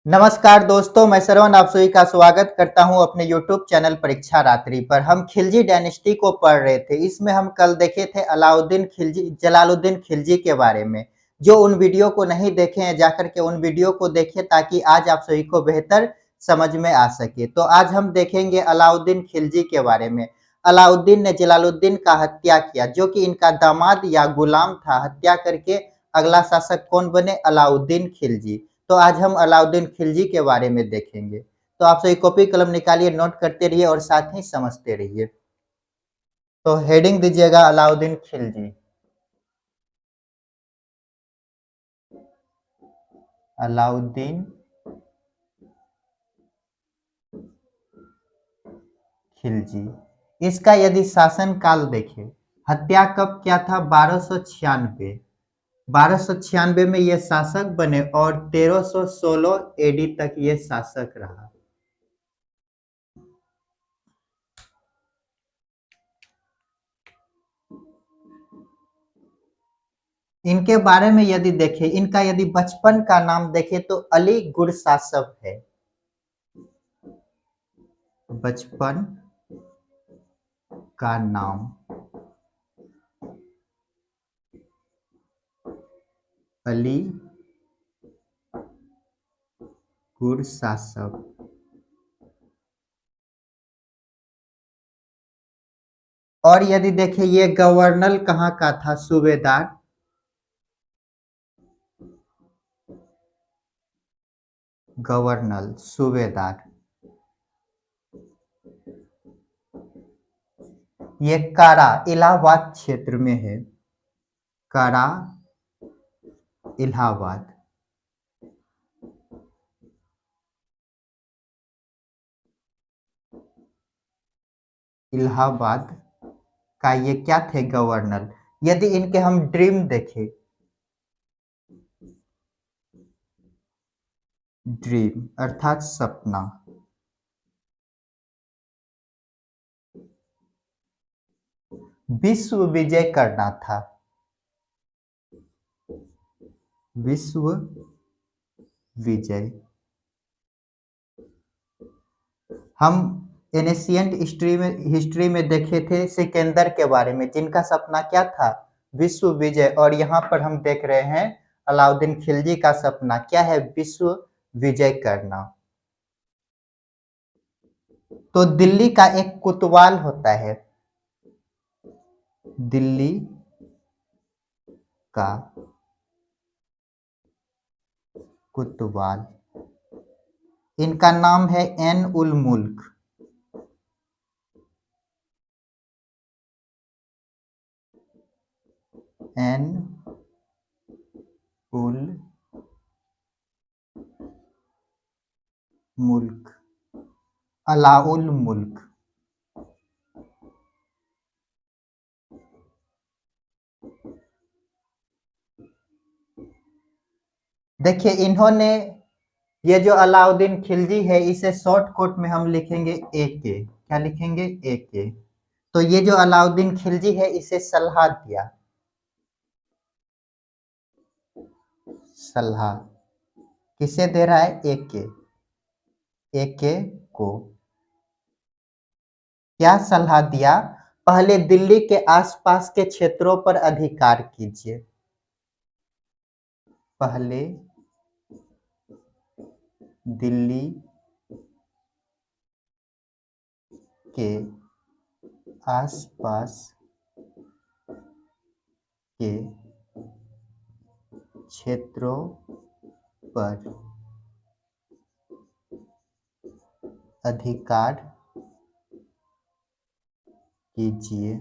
नमस्कार दोस्तों, मैं श्रवण आप सभी का स्वागत करता हूं अपने YouTube चैनल परीक्षा रात्रि पर। हम खिलजी डायनेस्टी को पढ़ रहे थे। इसमें हम कल देखे थे अलाउद्दीन खिलजी जलालुद्दीन खिलजी के बारे में। जो उन वीडियो को नहीं देखे हैं जाकर के उन वीडियो को देखें ताकि आज आप सभी को बेहतर समझ में आ सके। तो आज हम देखेंगे अलाउद्दीन खिलजी के बारे में। अलाउद्दीन ने जलालुद्दीन का हत्या किया, जो कि इनका दामाद या गुलाम था। हत्या करके अगला शासक कौन बने? अलाउद्दीन खिलजी। तो आज हम अलाउद्दीन खिलजी के बारे में देखेंगे। तो आप सभी कॉपी कलम निकालिए, नोट करते रहिए और साथ ही समझते रहिए। तो हेडिंग दीजिएगा अलाउद्दीन खिलजी। अलाउद्दीन खिलजी। इसका यदि शासन काल देखें, हत्या कब किया था? 1296। 1296 में ये शासक बने और 1316 एडी तक ये शासक रहा। इनके बारे में यदि देखें, इनका यदि बचपन का नाम देखें तो अली गुरसासफ है। बचपन का नाम अली गुरसासफ। और यदि देखें ये गवर्नर कहाँ का था? सूबेदार। गवर्नर सूबेदार। ये कारा इलाहाबाद क्षेत्र में है। कारा इलाहाबाद। इलाहाबाद का ये क्या थे? गवर्नर। यदि इनके हम ड्रीम देखें, ड्रीम अर्थात सपना, विश्व विजय करना था। विश्व विजय। हम एशियंट हिस्ट्री में देखे थे सिकंदर के बारे में, जिनका सपना क्या था? विश्व विजय। और यहाँ पर हम देख रहे हैं अलाउद्दीन खिलजी का सपना क्या है? विश्व विजय करना। तो दिल्ली का एक कोतवाल होता है, दिल्ली का कोतवाल। इनका नाम है एन उल मुल्क। एन उल मुल्क, अलाउल मुल्क। देखिए इन्होंने ये जो अलाउद्दीन खिलजी है इसे शॉर्ट कोट में हम लिखेंगे AK। क्या लिखेंगे? AK। तो ये जो अलाउद्दीन खिलजी है इसे सलाह दिया। सलाह किसे दे रहा है? AK। AK को क्या सलाह दिया? पहले दिल्ली के आसपास के क्षेत्रों पर अधिकार कीजिए। पहले दिल्ली के आसपास के क्षेत्रों पर अधिकार कीजिए।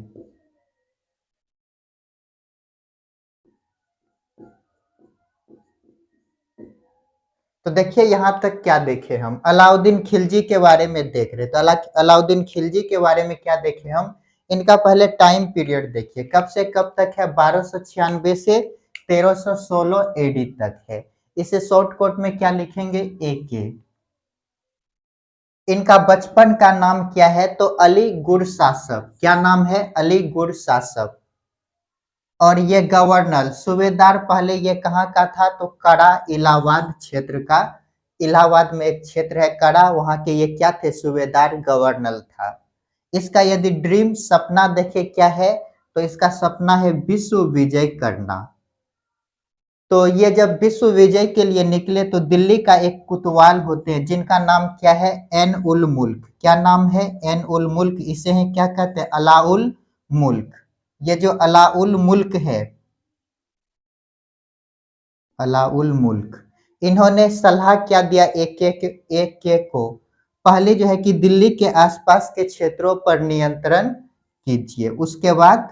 तो देखिए यहाँ तक क्या देखे हम? अलाउद्दीन खिलजी के बारे में देख रहे। तो अलाउद्दीन खिलजी के बारे में क्या देखे हम? इनका पहले टाइम पीरियड देखिए, कब से कब तक है? 1296 से 1316 AD तक है। इसे शॉर्ट कोट में क्या लिखेंगे? AK। इनका बचपन का नाम क्या है? तो अली गुरसासफ। क्या नाम है? अली गुरसासफ। और ये गवर्नर सूबेदार पहले ये कहाँ का था? तो कड़ा इलाहाबाद क्षेत्र का इलाहाबाद में एक क्षेत्र है कड़ा, वहाँ के ये क्या थे? सूबेदार गवर्नर था। इसका यदि ड्रीम सपना देखे क्या है, तो इसका सपना है विश्व विजय करना। तो ये जब विश्व विजय के लिए निकले तो दिल्ली का एक कोतवाल होते हैं जिनका नाम क्या है? एन उल मुल्क। क्या नाम है? एन उल मुल्क। इसे है क्या कहते हैं? अलाउल मुल्क। ये जो अलाउल मुल्क है, अलाउल मुल्क, इन्होंने सलाह क्या दिया एक को? पहले जो है कि दिल्ली के आसपास के क्षेत्रों पर नियंत्रण कीजिए, उसके बाद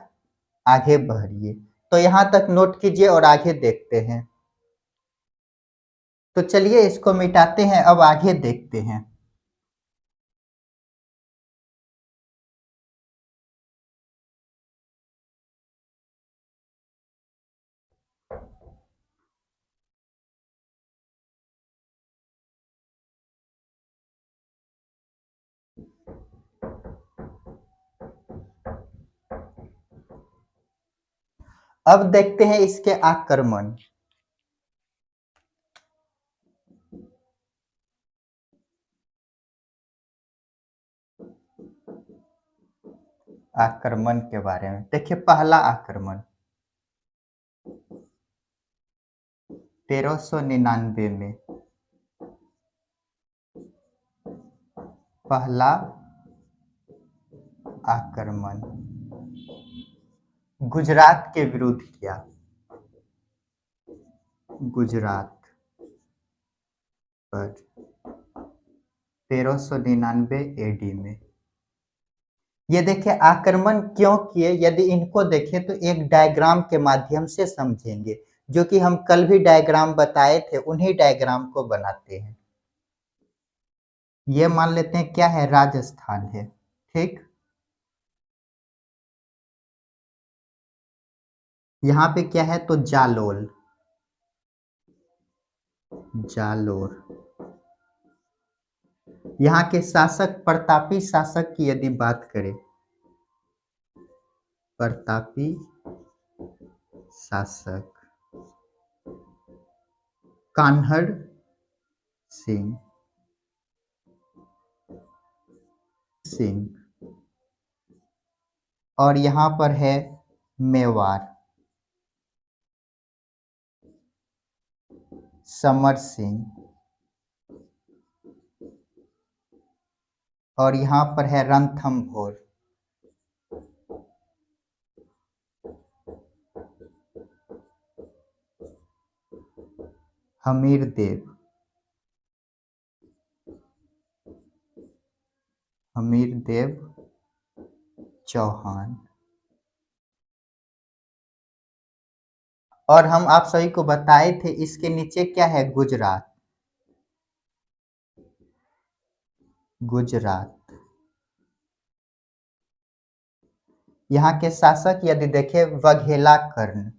आगे बढ़िए। तो यहाँ तक नोट कीजिए और आगे देखते हैं। तो चलिए इसको मिटाते हैं, अब आगे देखते हैं। अब देखते हैं इसके आक्रमण। आक्रमण के बारे में देखिए, पहला आक्रमण 1399 में, पहला आक्रमण गुजरात के विरुद्ध किया। गुजरात पर 1399 एडी में। ये देखिए आक्रमण क्यों किए, यदि इनको देखें तो एक डायग्राम के माध्यम से समझेंगे, जो कि हम कल भी डायग्राम बताए थे, उन्हीं डायग्राम को बनाते हैं। ये मान लेते हैं क्या है? राजस्थान है, ठीक। यहाँ पे क्या है? तो जालोर। जालोर। यहाँ के शासक, प्रतापी शासक की यदि बात करें, प्रतापी शासक कान्हड़ सिंह। और यहाँ पर है मेवाड़, समर सिंह। और यहाँ पर है रणथंभौर, हमीरदेव, हमीरदेव चौहान। और हम आप सभी को बताए थे इसके नीचे क्या है? गुजरात। गुजरात। यहाँ के शासक यदि देखें, वघेला कर्ण।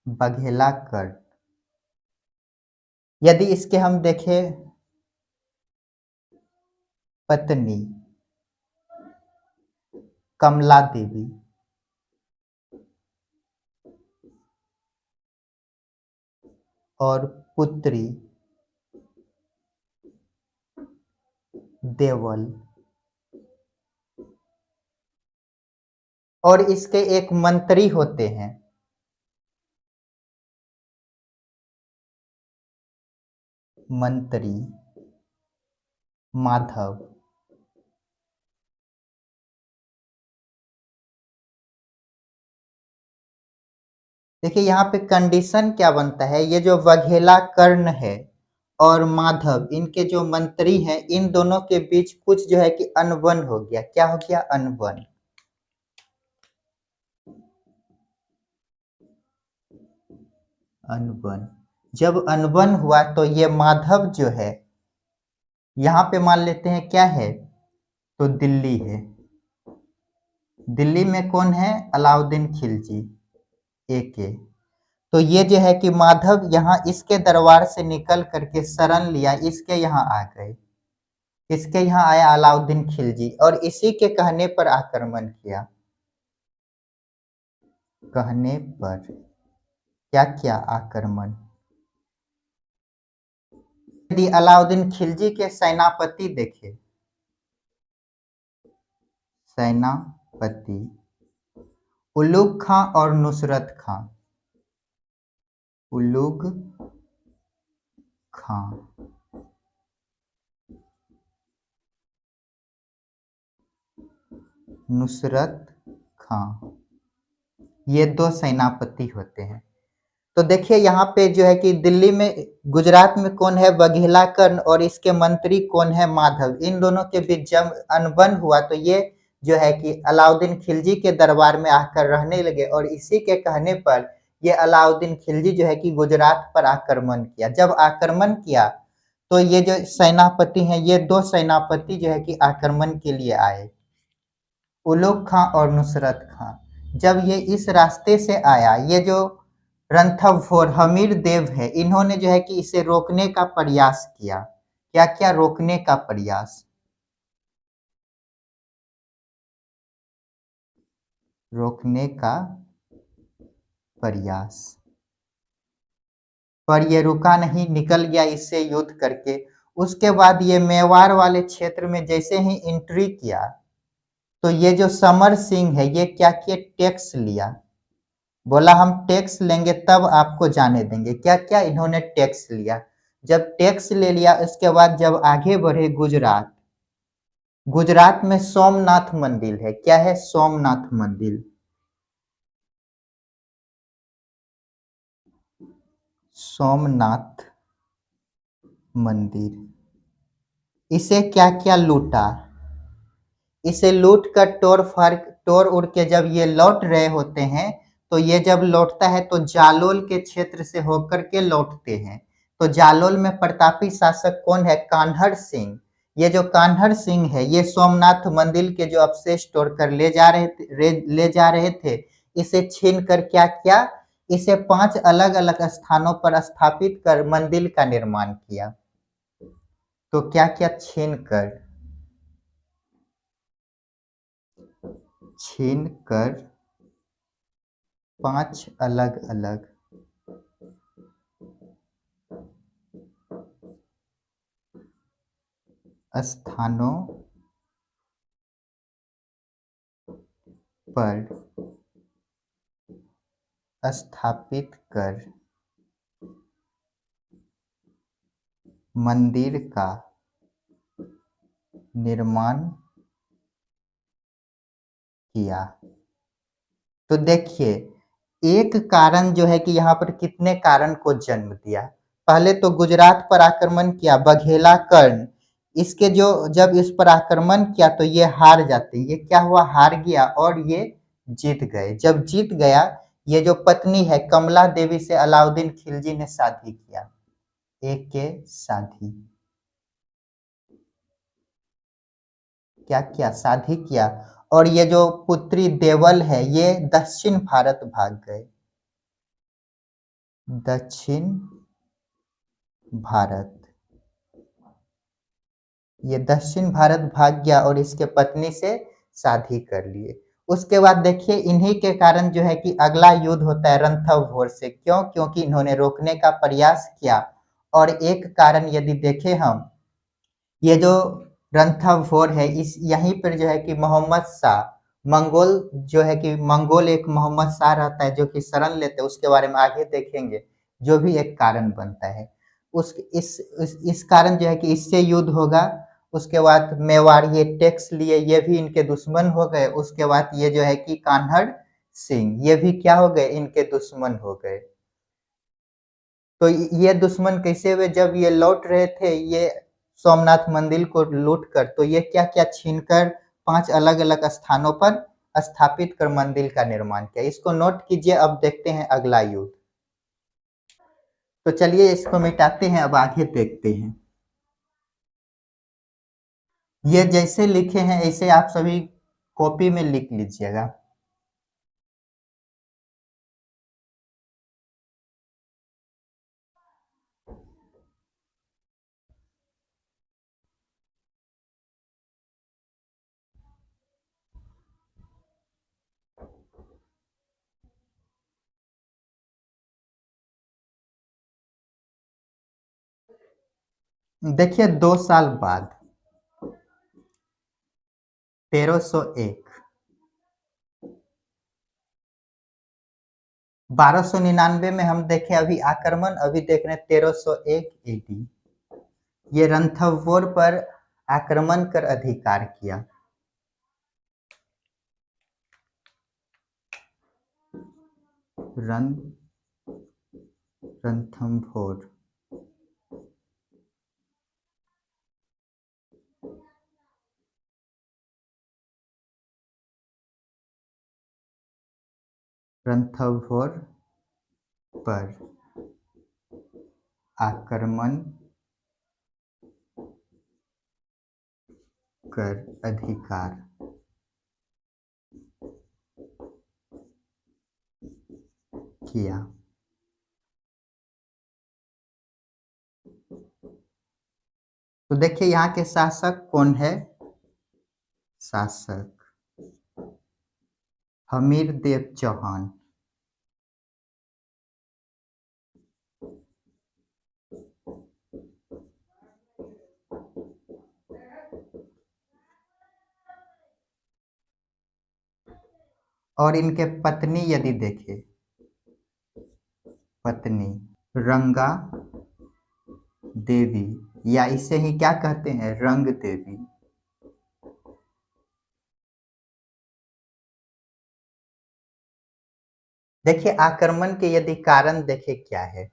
बघेला कर्ण। यदि इसके हम देखें पत्नी, कमला देवी। और पुत्री देवल। और इसके एक मंत्री होते हैं, मंत्री माधव। देखिए यहाँ पे कंडीशन क्या बनता है, ये जो वघेला कर्ण है और माधव, इनके जो मंत्री हैं, इन दोनों के बीच कुछ जो है कि अनबन हो गया। क्या हो गया? अनबन। अनबन। जब अनबन हुआ तो ये माधव जो है, यहाँ पे मान लेते हैं क्या है? तो दिल्ली है। दिल्ली में कौन है? अलाउद्दीन खिलजी एके। तो ये जो है कि माधव यहाँ इसके दरबार से निकल करके शरण लिया, इसके यहाँ आ गए। इसके यहाँ आया अलाउद्दीन खिलजी और इसी के कहने पर आक्रमण किया। कहने पर क्या क्या आक्रमण। यदि अलाउद्दीन खिलजी के सेनापति देखे, सेनापति उलुग खां और नुसरत खां, उलुग खां, नुसरत खां, ये दो सेनापति होते हैं। तो देखिए यहाँ पे जो है कि दिल्ली में, गुजरात में कौन है, बघेला कर्ण, और इसके मंत्री कौन है, माधव। इन दोनों के बीच जब अनबन हुआ तो ये जो है कि अलाउद्दीन खिलजी के दरबार में आकर रहने लगे, और इसी के कहने पर ये अलाउद्दीन खिलजी जो है कि गुजरात पर आक्रमण किया। जब आक्रमण किया तो ये जो सेनापति हैं, ये दो सेनापति जो है कि आक्रमण के लिए आए, उलोग खां और नुसरत खां। जब ये इस रास्ते से आया, ये जो रणथंभौर हमीर देव है, इन्होंने जो है कि इसे रोकने का प्रयास किया। क्या क्या रोकने का प्रयास, रोकने का प्रयास, पर ये रुका नहीं, निकल गया इससे युद्ध करके। उसके बाद ये मेवाड़ वाले क्षेत्र में जैसे ही एंट्री किया तो ये जो समर सिंह है, ये क्या किया, टैक्स लिया। बोला हम टैक्स लेंगे तब आपको जाने देंगे। क्या क्या इन्होंने टैक्स लिया। जब टैक्स ले लिया, उसके बाद जब आगे बढ़े गुजरात, गुजरात में सोमनाथ मंदिर है। क्या है, सोमनाथ मंदिर, सोमनाथ मंदिर। इसे क्या क्या लूटा, इसे लूट कर तोड़ उड़ के जब ये लौट रहे होते हैं, तो ये जब लौटता है तो जालोल के क्षेत्र से होकर के लौटते हैं। तो जालोल में प्रतापी शासक कौन है, कान्हड़ सिंह। ये जो कान्हड़ सिंह है, ये सोमनाथ मंदिर के जो अवशेष तोड़कर ले जा रहे थे, इसे छीन कर क्या किया, इसे 5 अलग अलग स्थानों पर स्थापित कर मंदिर का निर्माण किया। तो क्या क्या छीन कर, छीन कर 5 अलग अलग स्थानों पर स्थापित कर मंदिर का निर्माण किया। तो देखिए, एक कारण जो है कि यहाँ पर कितने कारण को जन्म दिया। पहले तो गुजरात पर आक्रमण किया, बघेला कर्ण। इसके जो जब इस पर आक्रमण किया तो ये हार जाते, ये क्या हुआ, हार गया, और ये जीत गए। जब जीत गया, ये जो पत्नी है कमला देवी से अलाउद्दीन खिलजी ने शादी किया, एक के शादी, क्या किया, शादी किया। और ये जो पुत्री देवल है, ये दक्षिण भारत भाग गए, दक्षिण भारत। ये दक्षिण भारत भाग गया और इसके पत्नी से शादी कर लिए। उसके बाद देखिए, इन्हीं के कारण जो है कि अगला युद्ध होता है रणथंभौर से। क्यों, क्योंकि इन्होंने रोकने का प्रयास किया। और एक कारण यदि देखें हम, ये जो रणथंभौर है, इस यहीं पर जो है कि मोहम्मद शाह, मंगोल जो है कि मंगोल एक मोहम्मद शाह रहता है जो कि शरण लेते हैं, उसके बारे में आगे देखेंगे। जो भी एक कारण बनता है, उस इस कारण जो है कि इससे युद्ध होगा। उसके बाद मेवाड़, ये टैक्स लिए, ये भी इनके दुश्मन हो गए। उसके बाद ये जो है कि कान्हड़ सिंह, ये भी क्या हो गए, इनके दुश्मन हो गए। तो ये दुश्मन कैसे हुए, जब ये लौट रहे थे ये सोमनाथ मंदिर को लूट कर, तो ये क्या क्या छीन कर 5 अलग अलग स्थानों पर स्थापित कर मंदिर का निर्माण किया। इसको नोट कीजिए। अब देखते हैं अगला युद्ध। तो चलिए इसको मिटाते हैं, अब आगे देखते हैं। ये जैसे लिखे हैं ऐसे आप सभी कॉपी में लिख लीजिएगा। देखिए 2 साल बाद 1301 1299 में हम देखें अभी आक्रमण, अभी देख रहे हैं 1301 एडी। ये रणथंभौर पर आक्रमण कर अधिकार किया। रणथंभौर रणथंभौर पर आक्रमण कर अधिकार किया। तो देखिए यहाँ के शासक कौन है? शासक हमीरदेव चौहान। और इनके पत्नी यदि देखें, पत्नी रंगा देवी, या इसे ही क्या कहते हैं, रंग देवी। देखिए आक्रमण के यदि कारण देखें क्या है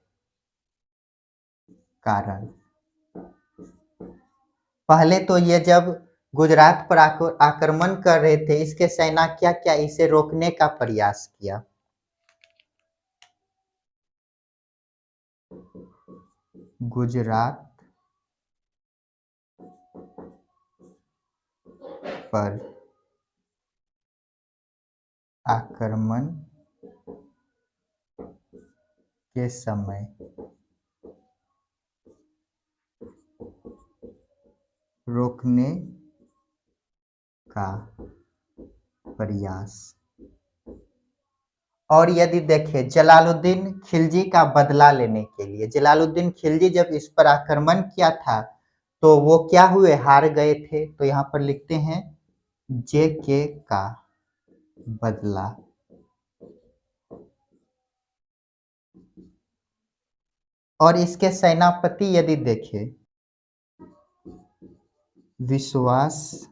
कारण। पहले तो ये जब गुजरात पर आक्रमण कर रहे थे, इसके सेना क्या क्या इसे रोकने का प्रयास किया। गुजरात पर आक्रमण के समय रोकने का प्रयास। और यदि देखें जलालुद्दीन खिलजी का बदला लेने के लिए, जलालुद्दीन खिलजी जब इस पर आक्रमण किया था तो वो क्या हुए, हार गए थे। तो यहाँ पर लिखते हैं JK का बदला। और इसके सेनापति यदि देखें, विश्वासघात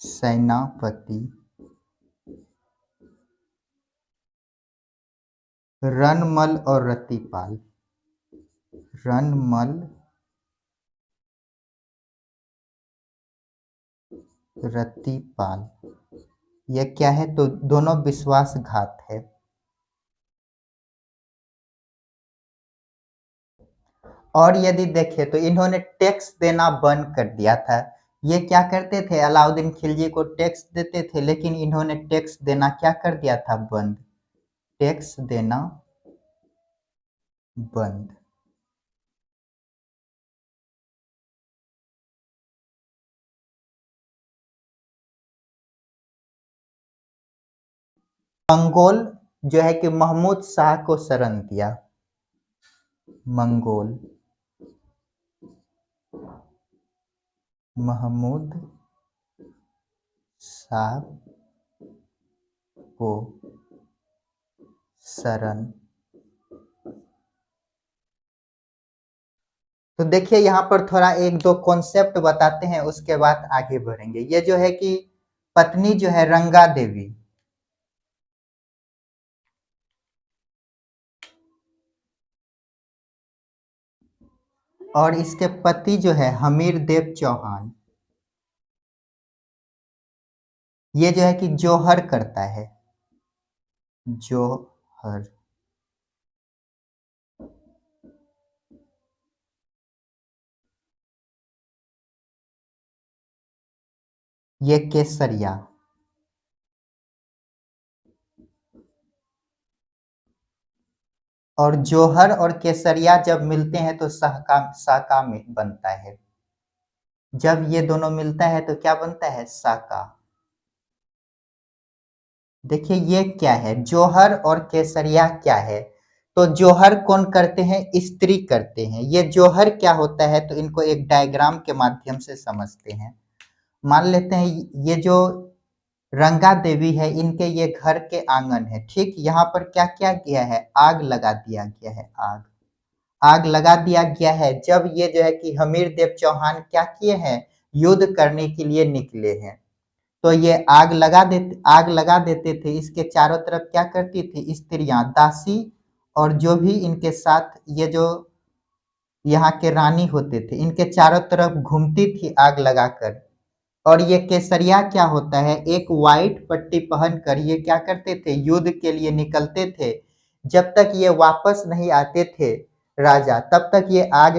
सेनापति रणमल और रतिपाल। रणमल रतिपाल ये क्या है, तो दोनों विश्वासघात है। और यदि देखें तो इन्होंने टैक्स देना बंद कर दिया था। ये क्या करते थे, अलाउद्दीन खिलजी को टैक्स देते थे, लेकिन इन्होंने टैक्स देना क्या कर दिया था, बंद। टैक्स देना बंद। मंगोल जो है कि महमूद शाह को शरण दिया। मंगोल महमूद शाह को शरण। तो देखिए यहाँ पर थोड़ा एक दो कॉन्सेप्ट बताते हैं, उसके बाद आगे बढ़ेंगे। ये जो है कि पत्नी जो है रंगा देवी, और इसके पति जो है हमीरदेव चौहान, ये जो है कि जोहर करता है, जोहर। ये केसरिया। और जोहर और केसरिया जब मिलते हैं तो साका में बनता है। जब ये दोनों मिलता है तो क्या बनता है, साका। देखिए ये क्या है, जोहर और केसरिया क्या है, तो जौहर कौन करते हैं? स्त्री करते हैं। ये जौहर क्या होता है? तो इनको एक डायग्राम के माध्यम से समझते हैं। मान लेते हैं ये जो रंगा देवी है, इनके ये घर के आंगन है, ठीक। यहाँ पर क्या किया गया है? आग लगा दिया गया है। आग आग लगा दिया गया है। जब ये जो है कि हमीर देव चौहान क्या किए हैं? युद्ध करने के लिए निकले हैं। तो ये आग लगा देते थे। इसके चारों तरफ क्या करती थी? स्त्रियां, दासी और जो भी इनके साथ ये जो यहाँ के रानी होते थे, इनके चारों तरफ घूमती थी आग लगाकर। और ये केसरिया क्या होता है? एक वाइट पट्टी पहनकर ये क्या करते थे? युद्ध के लिए निकलते थे। जब तक ये वापस नहीं आते थे राजा, तब तक ये आग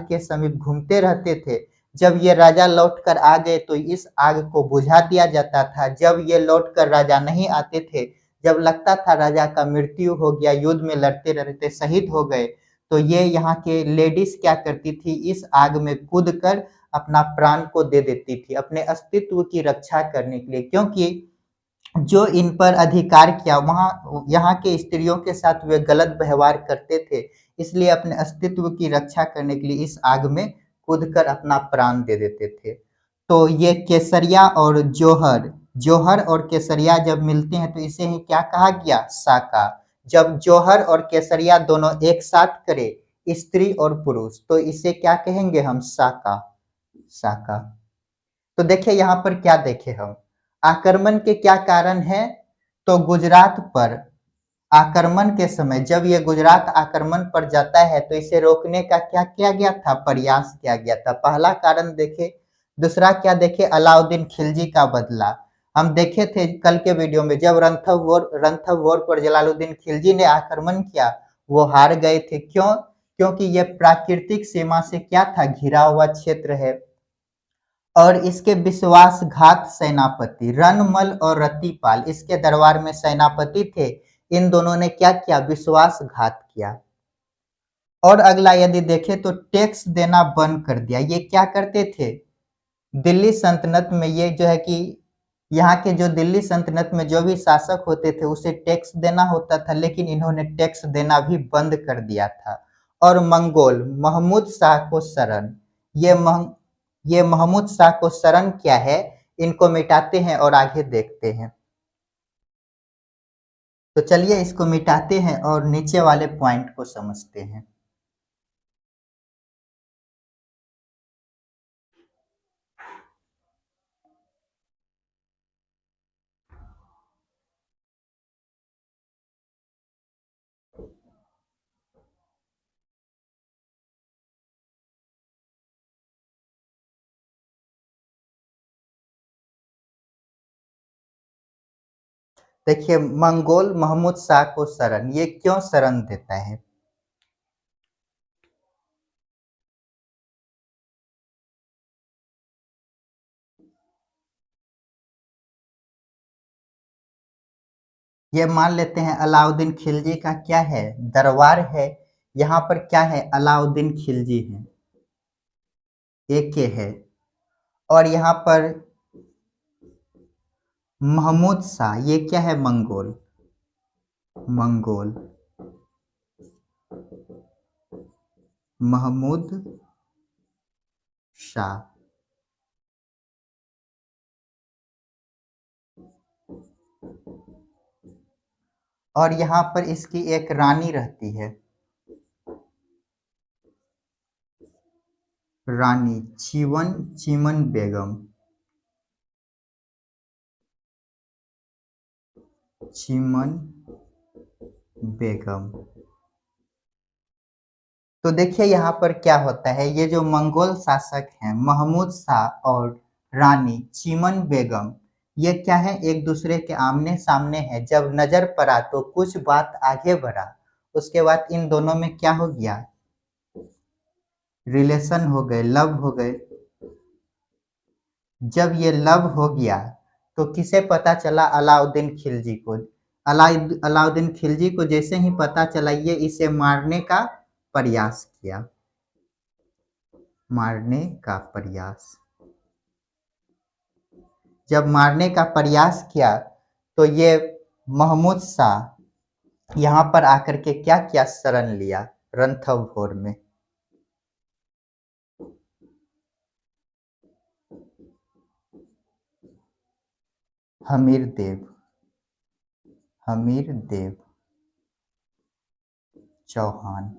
के समीप घूमते रहते थे। जब ये राजा लौटकर आ गए तो इस आग को बुझा दिया जाता था। जब ये लौटकर राजा नहीं आते थे, जब लगता था राजा का मृत्यु हो गया, युद्ध में लड़ते लड़ते शहीद हो गए, तो ये यहाँ के लेडीज क्या करती थी? इस आग में कूदकर अपना प्राण को दे देती थी, अपने अस्तित्व की रक्षा करने के लिए। क्योंकि जो इन पर अधिकार किया, वहाँ यहाँ के स्त्रियों के साथ वे गलत व्यवहार करते थे, इसलिए अपने अस्तित्व की रक्षा करने के लिए इस आग में कूदकर अपना प्राण दे देते थे। तो ये केसरिया और जौहर, जौहर और केसरिया जब मिलते हैं तो इसे ही क्या कहा गया? साका। जब जौहर और केसरिया दोनों एक साथ करे, स्त्री और पुरुष, तो इसे क्या कहेंगे हम? साका। साका। तो देखिए यहाँ पर क्या देखे हम? आक्रमण के क्या कारण है? तो गुजरात पर आक्रमण के समय जब ये गुजरात आक्रमण पर जाता है तो इसे रोकने का क्या किया गया था? प्रयास किया गया था। पहला कारण देखे। दूसरा क्या देखे? अलाउद्दीन खिलजी का बदला। हम देखे थे कल के वीडियो में, जब रणथंभौर पर जलालुद्दीन खिलजी ने आक्रमण किया, वो हार गए थे। क्यों? क्योंकि ये प्राकृतिक सीमा से क्या था? घिरा हुआ क्षेत्र है। और इसके विश्वासघात सेनापति रणमल और रतिपाल इसके दरबार में सेनापति थे। इन दोनों ने क्या किया? विश्वासघात किया। और अगला यदि देखें तो टैक्स देना बंद कर दिया। ये क्या करते थे? दिल्ली सल्तनत में ये जो है कि यहाँ के जो दिल्ली सल्तनत में जो भी शासक होते थे उसे टैक्स देना होता था, लेकिन इन्होंने टैक्स देना भी बंद कर दिया था। और मंगोल महमूद शाह को शरण, ये ये महमूद शाह को शरण क्या है? इनको मिटाते हैं और आगे देखते हैं। तो चलिए इसको मिटाते हैं और नीचे वाले पॉइंट को समझते हैं। देखिए, मंगोल महमूद शाह को शरण, ये क्यों शरण देता है? ये मान लेते हैं अलाउद्दीन खिलजी का क्या है? दरबार है। यहाँ पर क्या है? अलाउद्दीन खिलजी है, एक है। और यहाँ पर महमूद शाह, ये क्या है? मंगोल। मंगोल महमूद शाह। और यहाँ पर इसकी एक रानी रहती है, रानी चीमन बेगम। चीमन बेगम। तो देखिए यहाँ पर क्या होता है? ये जो मंगोल शासक हैं महमूद शाह और रानी चीमन बेगम, ये क्या है? एक दूसरे के आमने सामने है। जब नजर पड़ा तो कुछ बात आगे बढ़ा, उसके बाद इन दोनों में क्या हो गया? रिलेशन हो गए, लव हो गए। जब ये लव हो गया तो किसे पता चला? अलाउद्दीन खिलजी को। अलाउद्दीन खिलजी को जैसे ही पता चला, ये इसे मारने का प्रयास किया। मारने का प्रयास। जब मारने का प्रयास किया तो ये महमूद शाह यहाँ पर आकर के क्या क्या शरण लिया रणथंभौर में? हमीर देव, हमीर देव चौहान।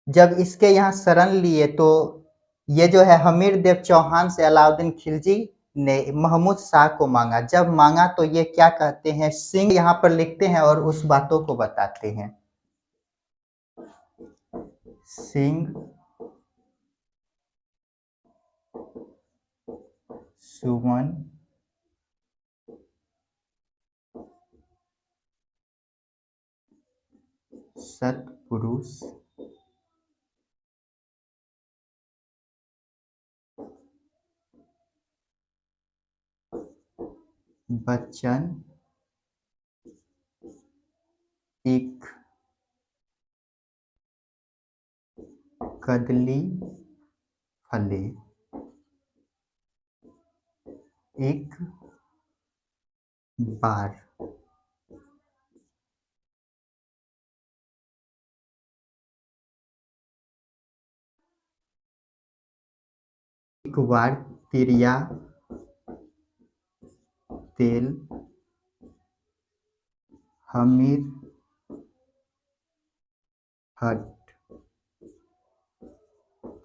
जब इसके यहाँ शरण लिए तो ये जो है हमीर देव चौहान से अलाउद्दीन खिलजी ने महमूद शाह को मांगा। जब मांगा तो ये क्या कहते हैं, सिंह यहाँ पर लिखते हैं और उस बातों को बताते हैं। सिंह सुमन सत्पुरुष बच्चन एक कदली फले एक बार। एक बार तिरिया तेल हमीर हट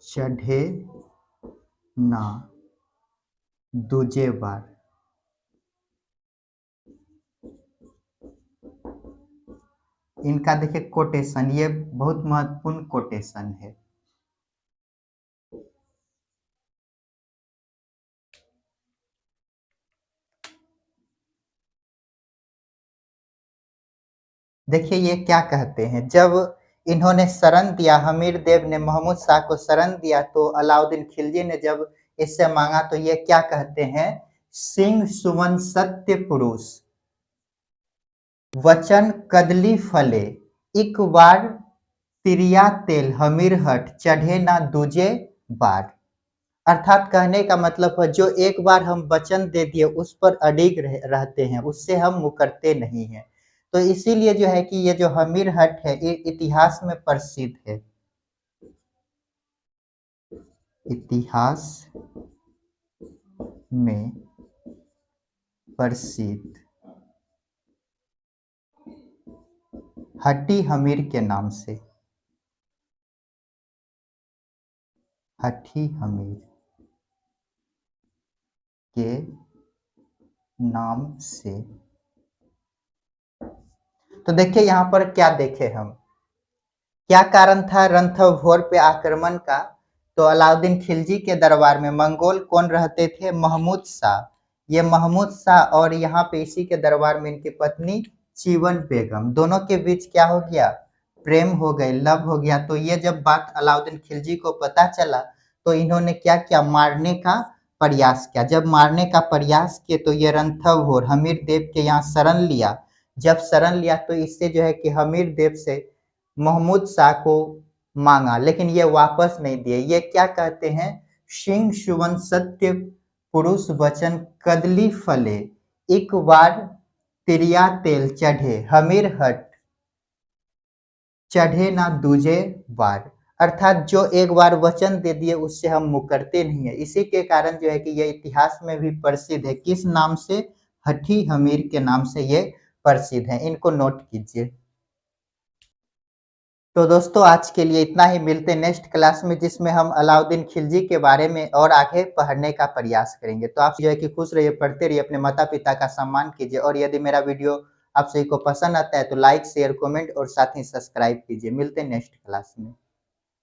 चढ़े ना दूजे बार। इनका देखिए कोटेशन, ये बहुत महत्वपूर्ण कोटेशन है। देखिए ये क्या कहते हैं, जब इन्होंने शरण दिया, हमीर देव ने महमूद शाह को शरण दिया, तो अलाउद्दीन खिलजी ने जब इससे मांगा तो ये क्या कहते हैं, सिंह सुमन सत्य पुरुष वचन कदली फले एक बार तिरिया तेल हमीर हट चढ़े ना दूजे बार। अर्थात कहने का मतलब है जो एक बार हम वचन दे दिए उस पर अडिग रहते हैं, उससे हम मुकरते नहीं हैं। तो इसीलिए जो है कि ये जो हमीर हट है ये इतिहास में प्रसिद्ध है, इतिहास में प्रसिद्ध हट्टी हमीर के नाम से, हट्टी हमीर के नाम से। तो देखिए यहाँ पर क्या देखे हम, क्या कारण था रणथंभौर पे आक्रमण का? तो अलाउद्दीन खिलजी के दरबार में मंगोल कौन रहते थे, महमूद शाह। ये महमूद शाह और यहाँ पे इसी के दरबार में इनकी पत्नी चिवन बेगम, दोनों के बीच क्या हो गया, प्रेम हो गए, लव हो गया। तो ये जब बात अलाउद्दीन खिलजी को पता चला तो इन्होंने क्या किया, मारने का प्रयास किया। जब मारने का प्रयास किए तो ये रणथंभौर हमीर देव के यहाँ शरण लिया। जब शरण लिया तो इससे जो है कि हमीर देव से महमूद शाह को मांगा, लेकिन ये वापस नहीं दिए। ये क्या कहते हैं, सिंह सुवन सत्य पुरुष वचन कदली फले एक बार तिरिया तेल चढ़े हमीर हट चढ़े ना दूजे बार। अर्थात जो एक बार वचन दे दिए उससे हम मुकरते नहीं है। इसी के कारण जो है कि ये इतिहास में भी प्रसिद्ध है, किस नाम से, हठी हमीर के नाम से ये प्रसिद्ध है। इनको नोट कीजिए। तो दोस्तों आज के लिए इतना ही, मिलते नेक्स्ट क्लास में जिसमें हम अलाउद्दीन खिलजी के बारे में और आगे पढ़ने का प्रयास करेंगे। तो आप जो है कि खुश रहिए, पढ़ते रहिए, अपने माता पिता का सम्मान कीजिए, और यदि मेरा वीडियो आप सभी को पसंद आता है तो लाइक शेयर कमेंट और साथ ही सब्सक्राइब कीजिए। मिलते हैं नेक्स्ट क्लास में।